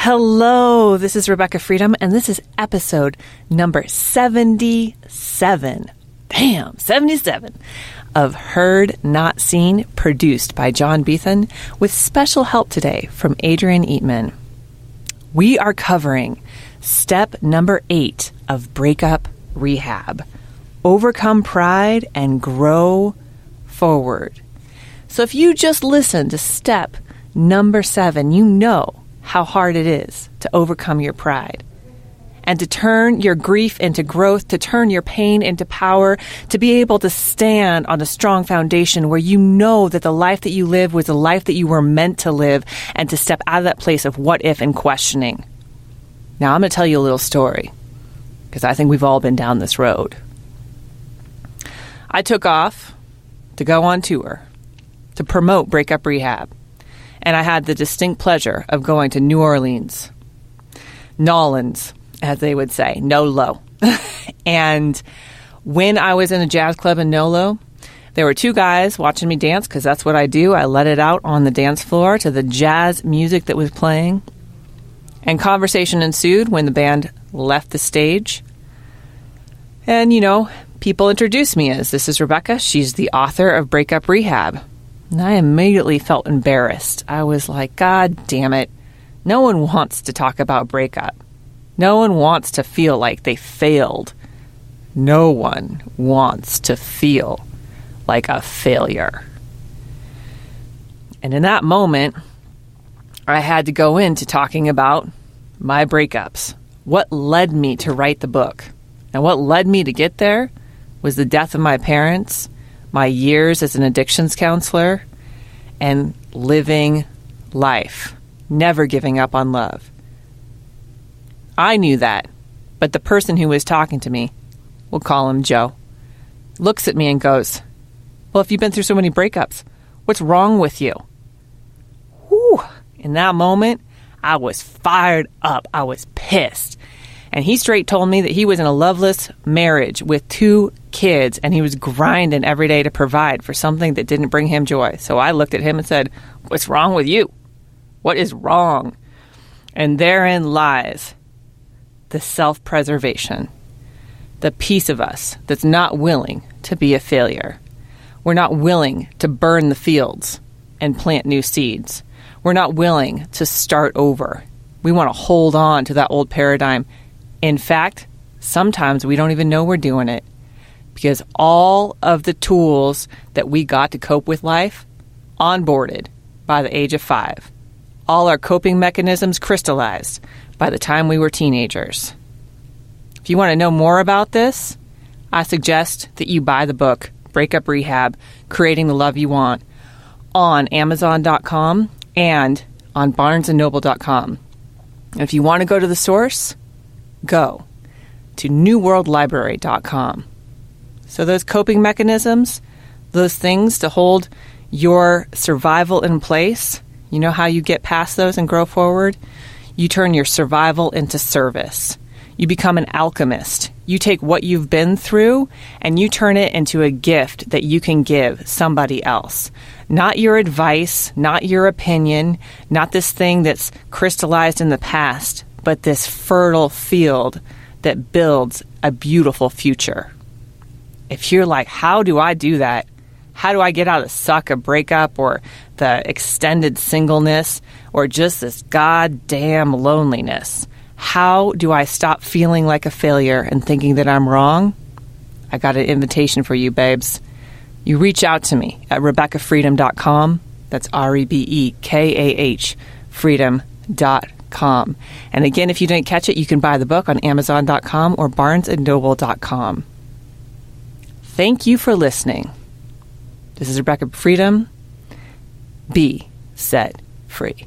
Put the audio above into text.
Hello, this is Rebekah Freedom, and this is episode number 77. Damn, 77 of Heard Not Seen, produced by John Beethan, with special help today from Adrian Eatman. We are covering step number 8 of Breakup, Rehab. Overcome pride and grow forward. So if you just listen to step number 7, you know how hard it is to overcome your pride and to turn your grief into growth, to turn your pain into power, to be able to stand on a strong foundation where you know that the life that you live was the life that you were meant to live, and to step out of that place of what if and questioning. Now, I'm going to tell you a little story because I think we've all been down this road. I took off to go on tour to promote Breakup Rehab. And I had the distinct pleasure of going to New Orleans, Nolans, as they would say, Nolo. And when I was in a jazz club in Nolo, there were two guys watching me dance, because that's what I do. I let it out on the dance floor to the jazz music that was playing. And conversation ensued when the band left the stage. And, people introduced me as, this is Rebekah. She's the author of Breakup Rehab. And I immediately felt embarrassed. I was like, God damn it. No one wants to talk about breakup. No one wants to feel like they failed. No one wants to feel like a failure. And in that moment, I had to go into talking about my breakups. What led me to write the book? And what led me to get there was the death of my parents, my years as an addictions counselor, and living life, never giving up on love. I knew that, but the person who was talking to me, we'll call him Joe, looks at me and goes, well, if you've been through so many breakups, what's wrong with you? Whew. In that moment, I was fired up. I was pissed. And he straight told me that he was in a loveless marriage with 2 kids, and he was grinding every day to provide for something that didn't bring him joy. So I looked at him and said, what's wrong with you? What is wrong? And therein lies the self-preservation, the piece of us that's not willing to be a failure. We're not willing to burn the fields and plant new seeds. We're not willing to start over. We want to hold on to that old paradigm. In fact, sometimes we don't even know we're doing it, because all of the tools that we got to cope with life onboarded by the age of 5. All our coping mechanisms crystallized by the time we were teenagers. If you want to know more about this, I suggest that you buy the book, Breakup Rehab, Creating the Love You Want, on Amazon.com and on BarnesandNoble.com. And if you want to go to the source, go to newworldlibrary.com. So those coping mechanisms, those things to hold your survival in place, you know how you get past those and grow forward? You turn your survival into service. You become an alchemist. You take what you've been through and you turn it into a gift that you can give somebody else. Not your advice, not your opinion, not this thing that's crystallized in the past, but this fertile field that builds a beautiful future. If you're like, how do I do that? How do I get out of the suck of breakup or the extended singleness or just this goddamn loneliness? How do I stop feeling like a failure and thinking that I'm wrong? I got an invitation for you, babes. You reach out to me at RebekahFreedom.com. That's REBEKAH freedom.com. And again, if you didn't catch it, you can buy the book on Amazon.com or BarnesandNoble.com. Thank you for listening. This is Rebekah Freedom. Be set free.